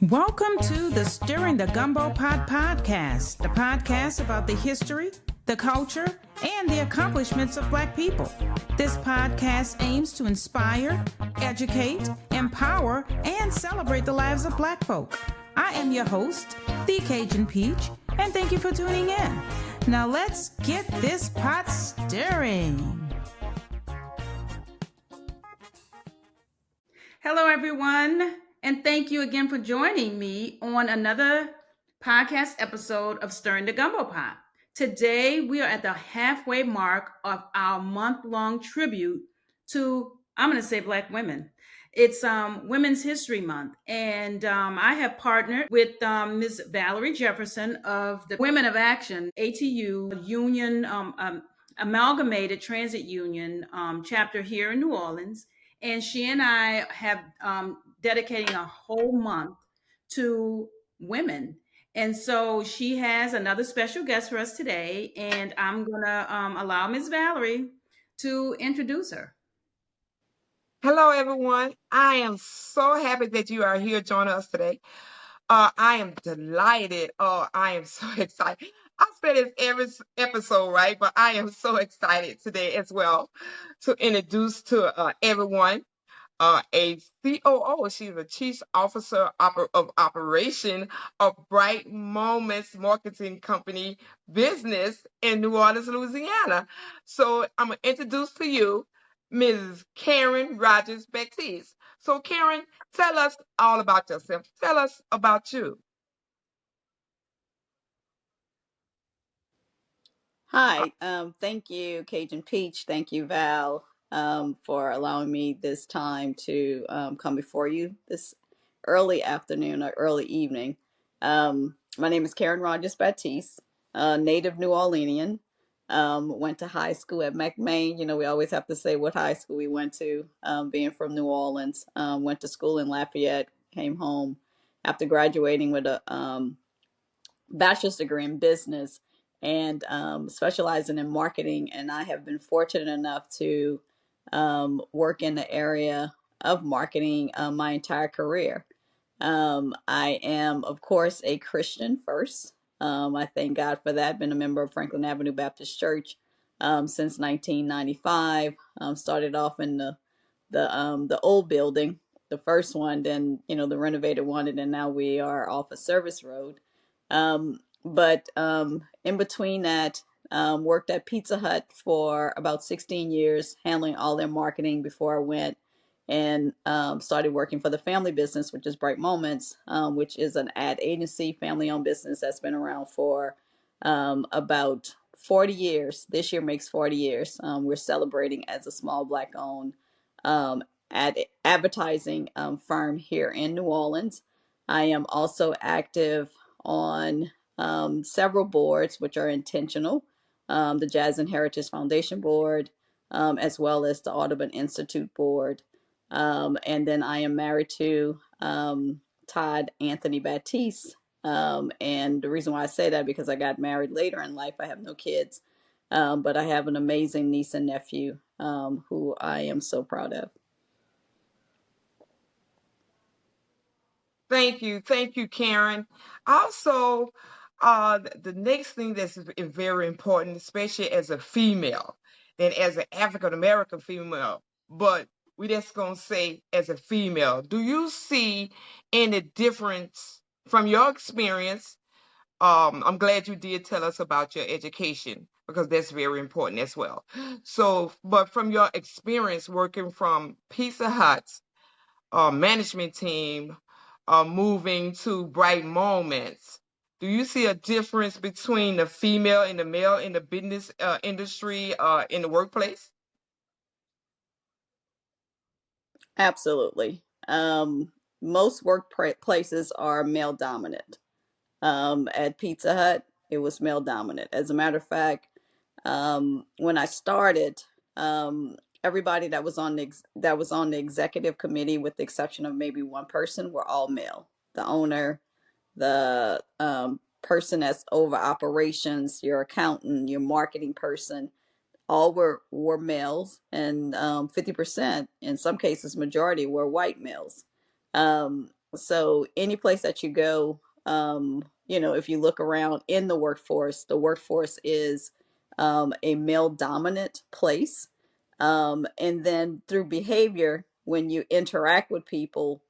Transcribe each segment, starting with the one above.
Welcome to the Stirring the Gumbo Pot podcast, the podcast about the history, the culture, and the accomplishments of Black people. This podcast aims to inspire, educate, empower, and celebrate the lives of Black folk. I am your host, the Cajun Peach, and thank you for tuning in. Now let's get this pot stirring. Hello, everyone. And thank you again for joining me on another podcast episode of Stirring the Gumbo Pot. Today, we are at the halfway mark of our month-long tribute to, I'm going to say, Black women. It's Women's History Month, and I have partnered with Ms. Valerie Jefferson of the Women of Action, ATU Union, Amalgamated Transit Union chapter here in New Orleans. And she and I have dedicating a whole month to women. And so she has another special guest for us today. And I'm going to allow Ms. Valerie to introduce her. Hello, everyone. I am so happy that you are here joining us today. I am delighted. I am so excited. I say this every episode, right? But I am so excited today as well to introduce to everyone a COO. She's a Chief Officer of Operation of Bright Moments Marketing Company business in New Orleans, Louisiana. So I'm going to introduce to you Mrs. Caryn Rogers-Battist. So Caryn, tell us all about yourself. Tell us about you. Hi, thank you, Cajun Peach. Thank you, Val, for allowing me this time to come before you this early afternoon or early evening. My name is Caryn Rogers-Battist, native New Orleanian. Went to high school at McMain. You know, we always have to say what high school we went to, being from New Orleans. Went to school in Lafayette, came home after graduating with a bachelor's degree in business and specializing in marketing. And I have been fortunate enough to work in the area of marketing my entire career. I am, of course, a Christian first. I thank God for that. Been a member of Franklin Avenue Baptist Church since 1995. Started off in the old building, the first one, then the renovated one, and then now we are off of Service Road. But in between that, worked at Pizza Hut for about 16 years, handling all their marketing before I went and started working for the family business, which is Bright Moments, which is an ad agency, family-owned business that's been around for about 40 years. This year makes 40 years. We're celebrating as a small Black-owned advertising firm here in New Orleans. I am also active on several boards, which are intentional, the Jazz and Heritage Foundation Board, as well as the Audubon Institute Board. And then I am married to Todd Anthony Battist. And the reason why I say that, because I got married later in life. I have no kids, but I have an amazing niece and nephew who I am so proud of. Thank you, Caryn. Also, the next thing that's very important, especially as a female and as an African American female, but we just gonna say as a female, do you see any difference from your experience? I'm glad you did tell us about your education because that's very important as well. So, but from your experience working from Pizza Hut's management team, moving to Bright Moments, do you see a difference between the female and the male in the business industry, in the workplace? Absolutely. Most workplaces are male dominant. At Pizza Hut, it was male dominant. As a matter of fact, when I started, everybody that was on the executive committee, with the exception of maybe one person, were all male. The owner, the person that's over operations, your accountant, your marketing person, all were males, and 50%, in some cases majority, were white males. So any place that you go, if you look around in the workforce is a male dominant place. And then through behavior, when you interact with people,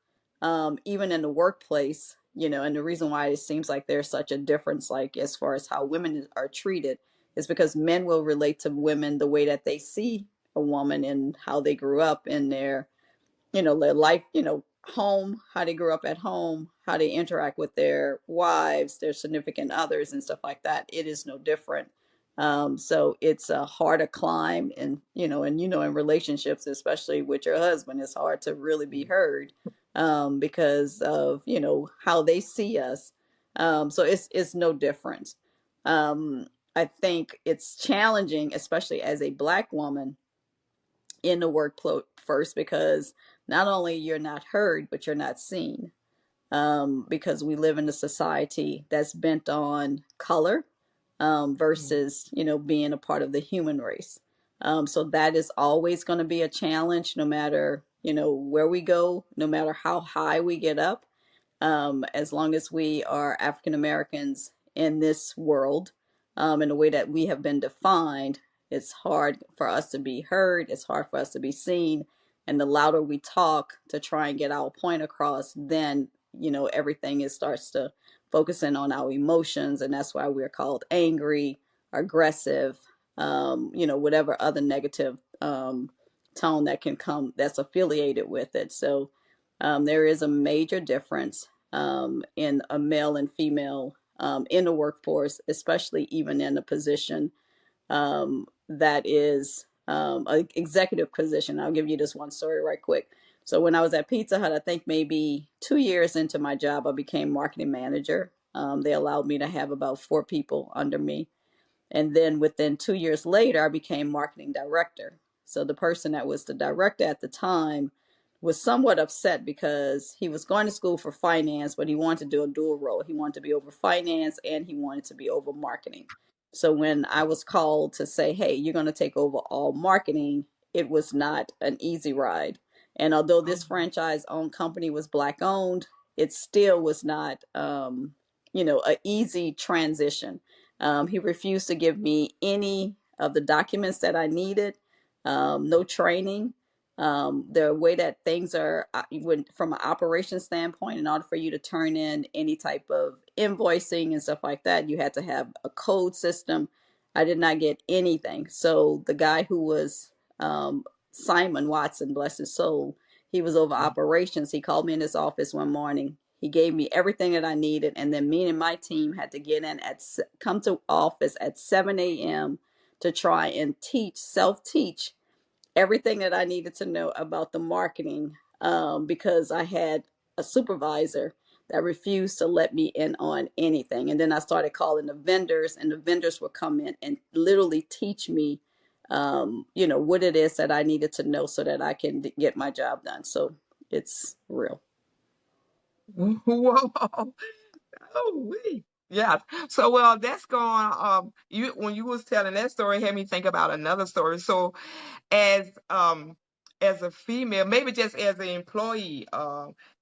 even in the workplace, and the reason why it seems like there's such a difference, like as far as how women are treated, is because men will relate to women the way that they see a woman and how they grew up in their life, home, how they grew up at home, how they interact with their wives, their significant others, and stuff like that. It is no different. So it's a harder climb, and in relationships, especially with your husband, it's hard to really be heard because of how they see us. So it's no different. Um, I think it's challenging, especially as a Black woman in the workplace first, because not only you're not heard, but you're not seen, because we live in a society that's bent on color versus being a part of the human race. So that is always going to be a challenge, no matter where we go, no matter how high we get up, as long as we are African Americans in this world, in the way that we have been defined. It's hard for us to be heard. It's hard for us to be seen. And the louder we talk to try and get our point across, then everything starts to focus in on our emotions, and that's why we're called angry, aggressive, whatever other negative tone that can come that's affiliated with it. So there is a major difference in a male and female in the workforce, especially even in a position that is an executive position. I'll give you this one story right quick. So when I was at Pizza Hut, I think maybe 2 years into my job, I became marketing manager. They allowed me to have about 4 people under me. And then within 2 years later, I became marketing director. So the person that was the director at the time was somewhat upset because he was going to school for finance, but he wanted to do a dual role. He wanted to be over finance and he wanted to be over marketing. So when I was called to say, hey, you're going to take over all marketing, it was not an easy ride. And although this franchise owned company was Black owned, it still was not, an easy transition. He refused to give me any of the documents that I needed, no training. The way that things are, from an operation standpoint, in order for you to turn in any type of invoicing and stuff like that, you had to have a code system. I did not get anything. So the guy who was Simon Watson, bless his soul, he was over operations. He called me in his office one morning. He gave me everything that I needed, and then me and my team had to get in come to office at 7 a.m. to try and self-teach everything that I needed to know about the marketing, because I had a supervisor that refused to let me in on anything. And then I started calling the vendors, and the vendors would come in and literally teach me, what it is that I needed to know so that I can get my job done. So it's real. Whoa. Oh, wait. Yeah. So, well, that's going, you, when you was telling that story, it had me think about another story. So as, as a female, maybe just as an employee,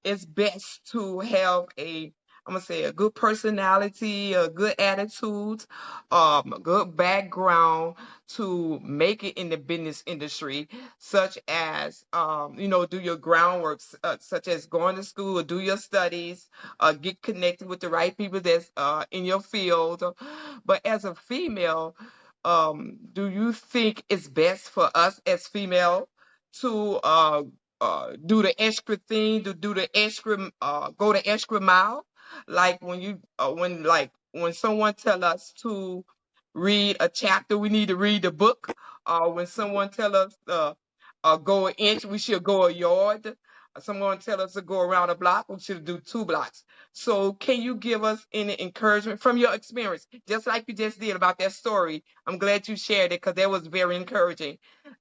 it's best to have I'm gonna say, a good personality, a good attitude, a good background to make it in the business industry, such as, do your groundwork, such as going to school or do your studies, get connected with the right people that's in your field. But as a female, do you think it's best for us as female to do the extra thing, to do the extra, go the extra mile? Like when when someone tell us to read a chapter, we need to read the book. When someone tell us go an inch, we should go a yard. Someone tell us to go around a block, we should do 2 blocks. So can you give us any encouragement from your experience, just like you just did about that story? I'm glad you shared it because that was very encouraging.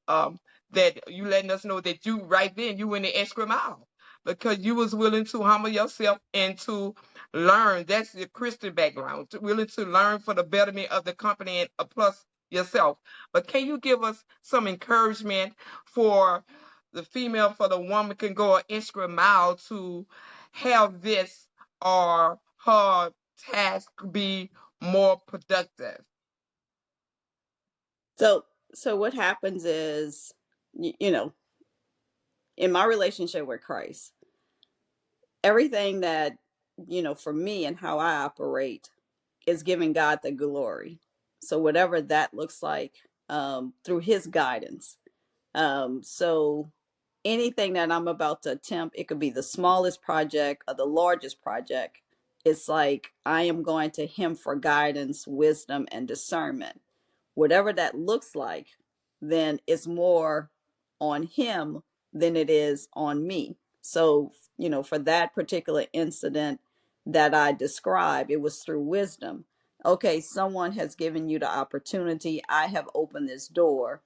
Um, that you letting us know that you right then you went the extra mile because you was willing to humble yourself and to learn. That's your Christian background, willing to learn for the betterment of the company and plus yourself. But can you give us some encouragement for the female, for the woman can go an extra mile to have this or her task be more productive? So what happens is, you know, in my relationship with Christ, everything that, for me and how I operate is giving God the glory. So whatever that looks like, through his guidance. So anything that I'm about to attempt, it could be the smallest project or the largest project. It's like I am going to him for guidance, wisdom, and discernment. Whatever that looks like, then it's more on him than it is on me. So, for that particular incident that I described, it was through wisdom. Okay, someone has given you the opportunity. I have opened this door.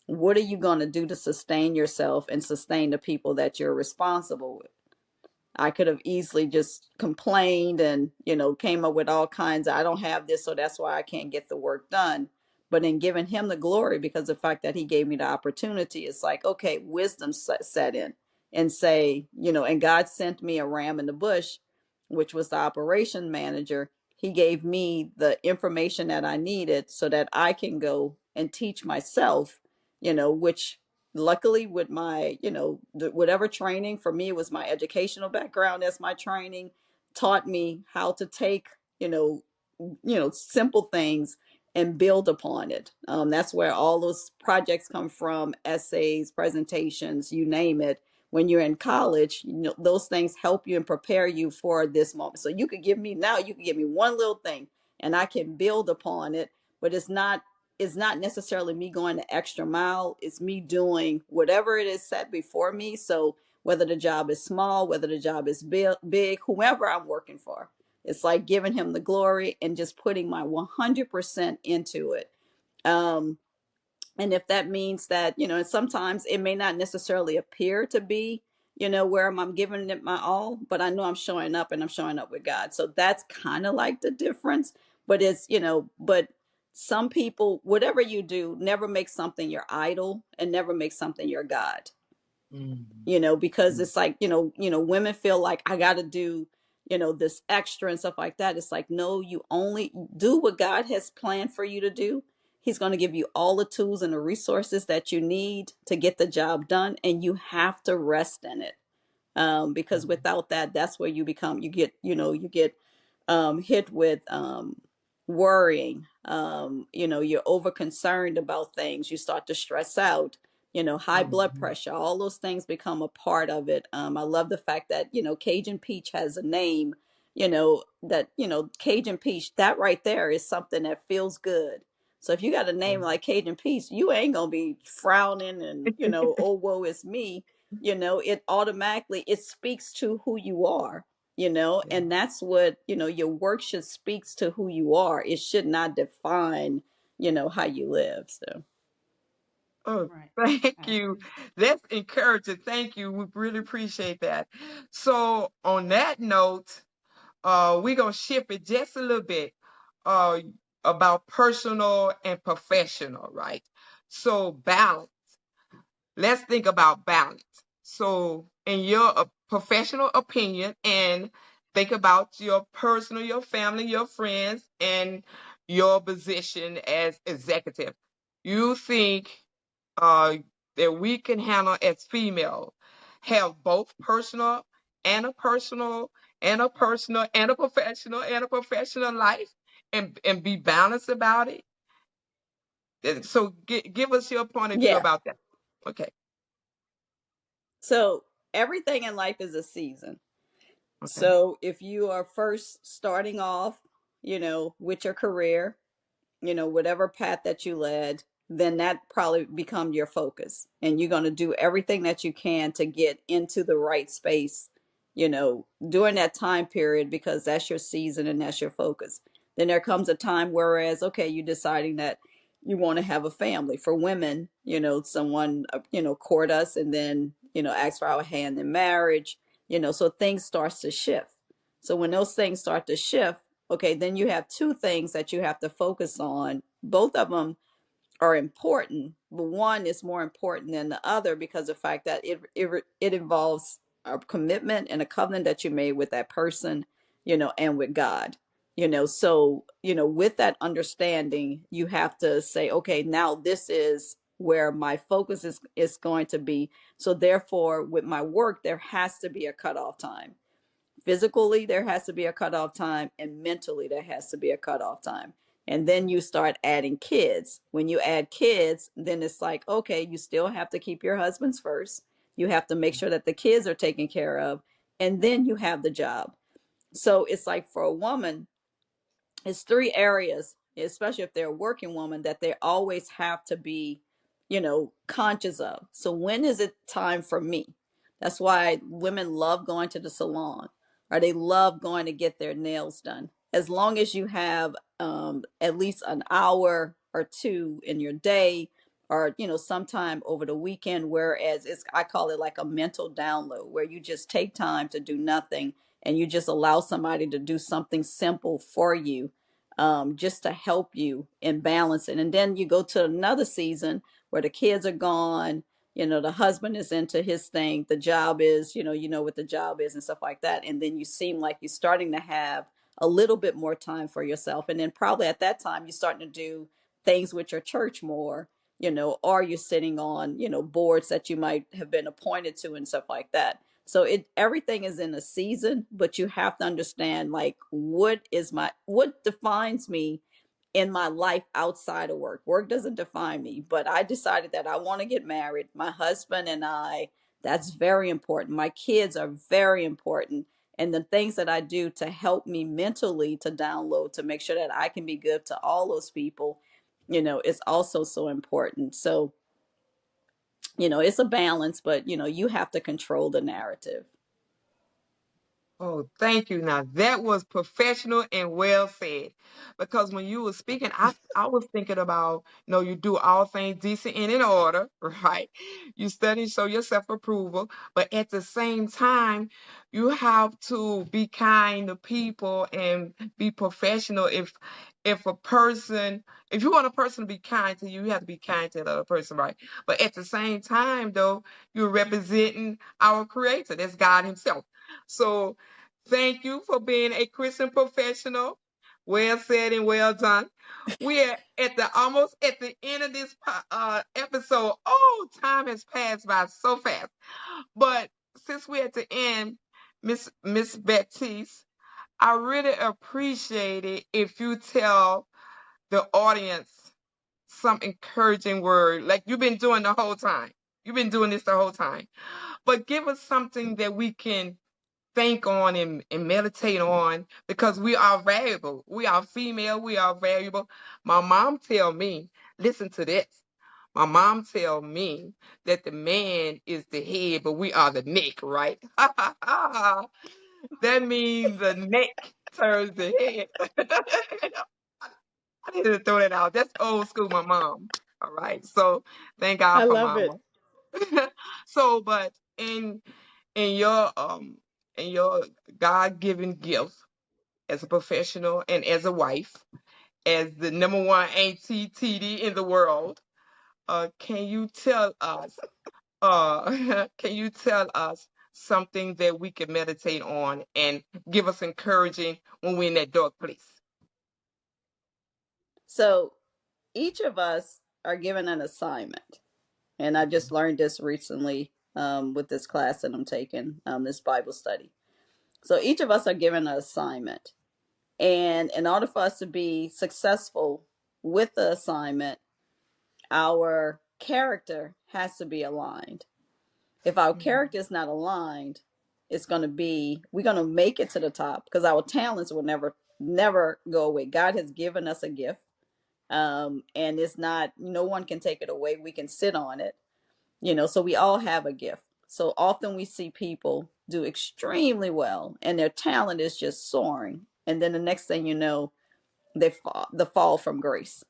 What are you going to do to sustain yourself and sustain the people that you're responsible with? I could have easily just complained and, came up with all kinds of, I don't have this, so that's why I can't get the work done. But in giving him the glory, because the fact that he gave me the opportunity, it's like, okay, wisdom set in and say, and God sent me a ram in the bush, which was the operation manager. He gave me the information that I needed so that I can go and teach myself, which luckily with my whatever training, for me it was my educational background as my training taught me how to take simple things and build upon it. That's where all those projects come from: essays, presentations, you name it. When you're in college, those things help you and prepare you for this moment. So you could give me one little thing and I can build upon it. But it's not necessarily me going the extra mile. It's me doing whatever it is set before me. So whether the job is small, whether the job is big, whoever I'm working for, it's like giving him the glory and just putting my 100% into it. Um, and if that means that, and sometimes it may not necessarily appear to be, where I'm giving it my all, but I know I'm showing up and I'm showing up with God. So that's kind of like the difference. But but some people, whatever you do, never make something your idol and never make something your God. Because it's like, women feel like I got to do, this extra and stuff like that. It's like, no, you only do what God has planned for you to do. He's going to give you all the tools and the resources that you need to get the job done. And you have to rest in it. Because without that, that's where you get hit with worrying. You're over concerned about things. You start to stress out. High blood pressure. All those things become a part of it. I love the fact that Cajun Peach has a name. That Cajun Peach. That right there is something that feels good. So if you got a name like Cajun Peach, you ain't gonna be frowning and oh woe is me. It automatically, it speaks to who you are. And that's what your work should speaks to who you are. It should not define how you live. So Oh, Right. thank I you. agree. That's encouraging. Thank you. We really appreciate that. So on that note, we're gonna shift it just a little bit uh about personal and professional, right? So balance. Let's think about balance. So, in your professional opinion, and think about your personal, your family, your friends, and your position as executive. You think uh, that we can handle as female, have both personal and a personal and a personal and a professional life, and be balanced about it. So, give us your point of view yeah. about that. Okay. So everything in life is a season. Okay. So if you are first starting off, with your career, whatever path that you led, then that probably become your focus. And you're going to do everything that you can to get into the right space, during that time period, because that's your season and that's your focus. Then there comes a time whereas, okay, you're deciding that you want to have a family. For women, someone, court us and then, ask for our hand in marriage, so things starts to shift. So when those things start to shift, okay, then you have two things that you have to focus on. Both of them are important, but one is more important than the other because of the fact that it involves a commitment and a covenant that you made with that person, and with God. So, with that understanding, you have to say, okay, now this is where my focus is going to be. So therefore, with my work, there has to be a cutoff time. Physically, there has to be a cutoff time, and mentally, there has to be a cutoff time. And then you start adding kids. When you add kids, then it's like, okay, you still have to keep your husbands first. You have to make sure that the kids are taken care of, and then you have the job. So it's like, for a woman, it's three areas, especially if they're a working woman, that they always have to be, conscious of. So when is it time for me? That's why women love going to the salon, or they love going to get their nails done. As long as you have at least an hour or two in your day, or sometime over the weekend, whereas I call it like a mental download, where you just take time to do nothing, and you just allow somebody to do something simple for you, just to help you in balancing. And then you go to another season where the kids are gone, the husband is into his thing, the job is, what the job is and stuff like that. And then you seem like you're starting to have a little bit more time for yourself. And then probably at that time, you're starting to do things with your church more, or you're sitting on, boards that you might have been appointed to and stuff like that. So everything is in a season, but you have to understand, like, what defines me in my life outside of work. Work doesn't define me, but I decided that I want to get married. My husband and I, that's very important. My kids are very important. And the things that I do to help me mentally to download, to make sure that I can be good to all those people, is also so important. So, it's a balance, but, you have to control the narrative. Oh, thank you. Now that was professional and well said. Because when you were speaking, I was thinking about, you do all things decent and in order, right? You study, show your self-approval, but at the same time, you have to be kind to people and be professional. If you want a person to be kind to you, you have to be kind to the other person, right? But at the same time, though, you're representing our creator, that's God himself. So thank you for being a Christian professional. Well said and well done. We are almost at the end of this episode. Oh, time has passed by so fast. But since we're at the end, Miss Baptiste, I really appreciate it if you tell the audience some encouraging word, like you've been doing the whole time. You've been doing this the whole time. But give us something that we can think on and meditate on, because we are valuable. We are female. We are valuable. My mom tell me, listen to this. My mom tell me that the man is the head, but we are the neck, right? That means the neck turns the head. I need to throw that out. That's old school, my mom. All right. So thank God I for love it. mama. So, but in your in your God-given gift as a professional and as a wife, as the number one auntie TD in the world, can you tell us can you tell us something that we can meditate on and give us encouraging when we're in that dark place? So each of us are given an assignment. And I just learned this recently, with this class that I'm taking, this Bible study. So each of us are given an assignment. And in order for us to be successful with the assignment, our character has to be aligned. If our character is not aligned, we're going to make it to the top, because our talents will never go away. God has given us a gift. And it's not, no one can take it away. We can sit on it, so we all have a gift. So often we see people do extremely well and their talent is just soaring. And then the next thing you know, the fall from grace.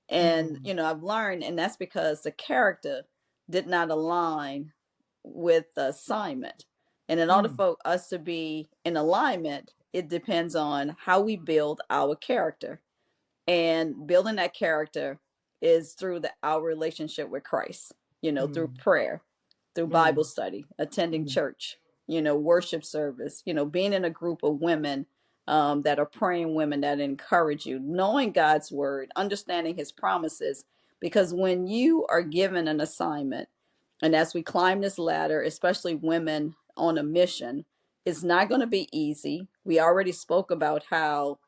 And, I've learned, and that's because the character did not align with the assignment. And in order for us to be in alignment, it depends on how we build our character. And building that character is through our relationship with Christ, through prayer, through Bible study, attending church. worship service, being in a group of women that are praying women that encourage you, knowing God's word, understanding his promises. Because when you are given an assignment, and as we climb this ladder, especially women on a mission, it's not going to be easy. We already spoke about how,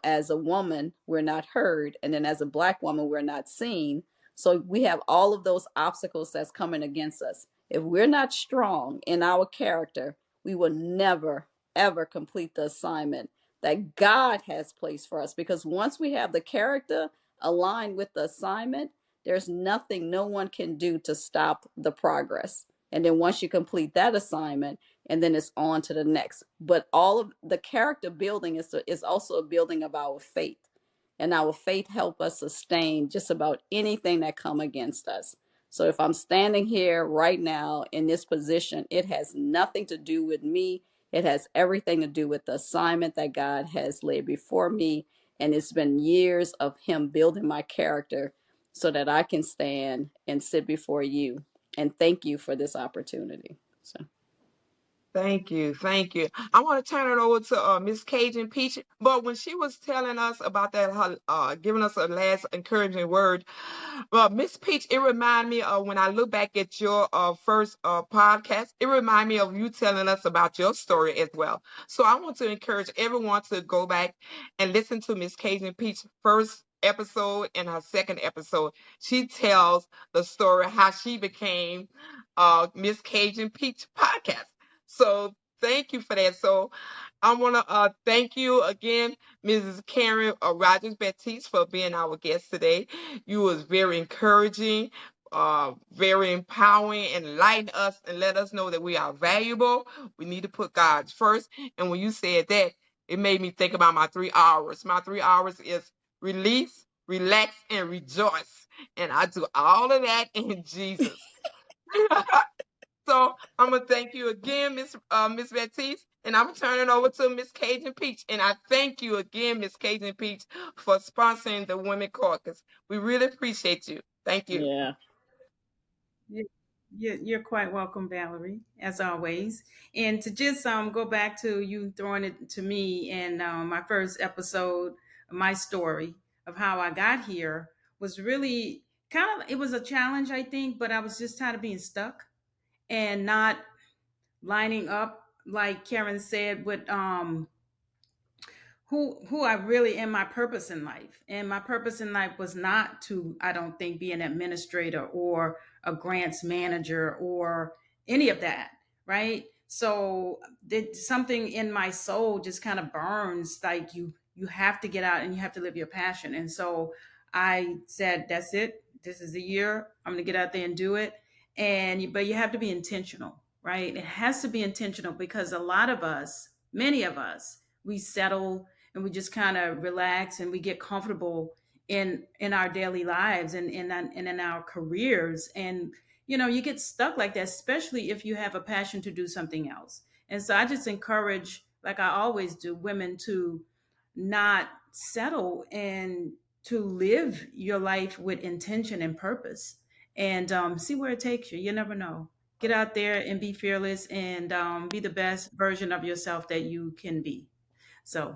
as a woman, we're not heard. And then as a Black woman, we're not seen. So we have all of those obstacles that's coming against us. If we're not strong in our character, we will never, ever complete the assignment that God has placed for us. Because once we have the character aligned with the assignment, there's nothing no one can do to stop the progress. And then once you complete that assignment, and then it's on to the next. But all of the character building is also a building of our faith. And our faith help us sustain just about anything that come against us. So if I'm standing here right now in this position, it has nothing to do with me. It has everything to do with the assignment that God has laid before me. And it's been years of him building my character so that I can stand and sit before you. And thank you for this opportunity. So Thank you. Thank you. I want to turn it over to Miss Cajun Peach. But when she was telling us about that, giving us a last encouraging word, Miss Peach, it reminded me of when I look back at your first podcast, it reminded me of you telling us about your story as well. So I want to encourage everyone to go back and listen to Miss Cajun Peach's first episode and her second episode. She tells the story how she became Miss Cajun Peach podcast. So thank you for that. So I want to thank you again, Mrs. Caryn Rogers-Battist, for being our guest today. You was very encouraging, very empowering, and enlighten us and let us know that we are valuable. We need to put God first. And when you said that, it made me think about my 3 hours. My 3 hours is release, relax, and rejoice. And I do all of that in Jesus. So I'm gonna thank you again, Miss Baptiste, and I'm gonna turn it over to Miss Cajun Peach. And I thank you again, Miss Cajun Peach, for sponsoring the Women Caucus. We really appreciate you. Thank you. yeah. You're quite welcome, Valerie, as always. And to just go back to you throwing it to me and my first episode, my story of how I got here was really it was a challenge, I think, but I was just tired of being stuck and not lining up, like Caryn said, with who I really am, my purpose in life. And my purpose in life was not to, I don't think, be an administrator or a grants manager or any of that, right? So something in my soul just kind of burns, like you have to get out and you have to live your passion. And so I said, that's it. This is the year. I'm going to get out there and do it. But you have to be intentional, right? It has to be intentional because a lot of us, many of us, we settle and we just kind of relax and we get comfortable in our daily lives and in our careers. And you get stuck like that, especially if you have a passion to do something else. And so I just encourage, like I always do, women to not settle and to live your life with intention and purpose and see where it takes you. You never know. Get out there and be fearless and be the best version of yourself that you can be. So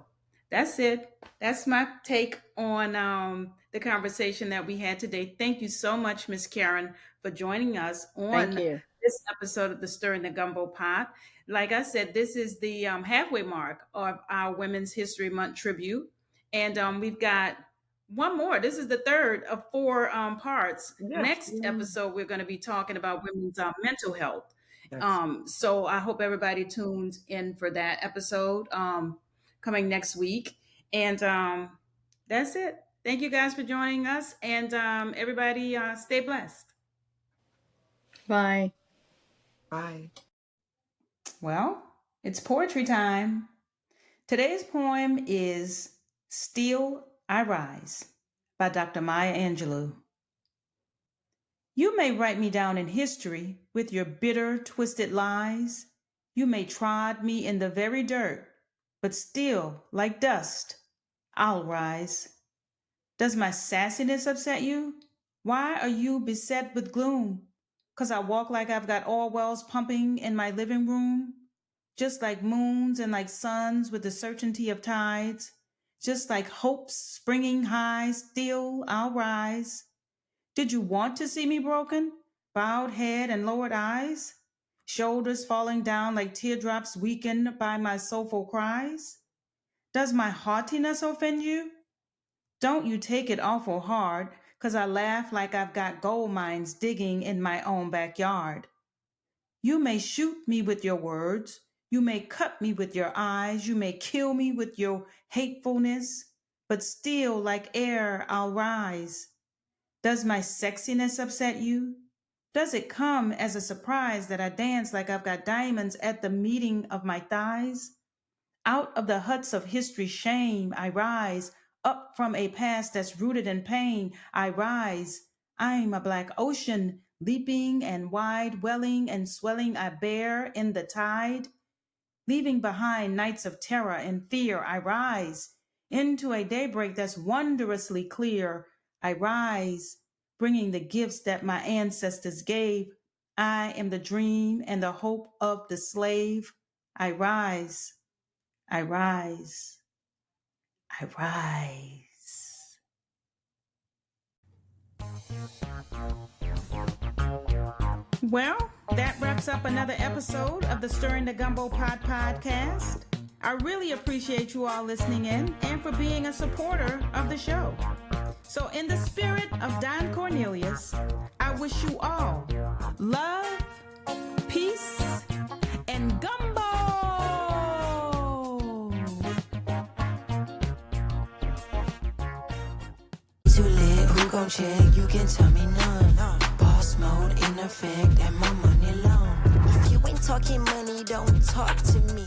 that's it. That's my take on the conversation that we had today. Thank you so much, Miss Caryn, for joining us Thank on you. this episode of the Stirring the Gumbo Pot. Like I said, this is the halfway mark of our Women's History Month tribute. And we've got one more. This is the third of four parts. Yes. Next episode, we're going to be talking about women's mental health. Yes. So I hope everybody tunes in for that episode coming next week. And that's it. Thank you guys for joining us. And everybody stay blessed. Bye. Bye. Well, it's poetry time. Today's poem is Still I Rise by Dr. Maya Angelou. You may write me down in history with your bitter, twisted lies. You may trod me in the very dirt, but still, like dust, I'll rise. Does my sassiness upset you? Why are you beset with gloom? 'Cause I walk like I've got all wells pumping in my living room? just like moons and like suns with the certainty of tides, just like hopes springing high, still I'll rise. Did you want to see me broken? Bowed head and lowered eyes? Shoulders falling down like teardrops weakened by my soulful cries? Does my haughtiness offend you? Don't you take it awful hard, 'cause I laugh like I've got gold mines digging in my own backyard. You may shoot me with your words, you may cut me with your eyes, you may kill me with your hatefulness, but still like air I'll rise. Does my sexiness upset you? Does it come as a surprise that I dance like I've got diamonds at the meeting of my thighs? Out of the huts of history's shame I rise, up from a past that's rooted in pain I rise. I'm a black ocean, leaping and wide, welling and swelling I bear in the tide. Leaving behind nights of terror and fear I rise. Into a daybreak that's wondrously clear I rise, bringing the gifts that my ancestors gave. I am the dream and the hope of the slave. I rise, I rise, I rise. Well, that wraps up another episode of the Stirring the Gumbo Pot podcast. I really appreciate you all listening in and for being a supporter of the show. So in the spirit of Don Cornelius, I wish you all love, peace, and gumbo! Too lit, who gon' check? You can tell me none. Boss mode in effect, and my money long. If you ain't talking money, don't talk to me.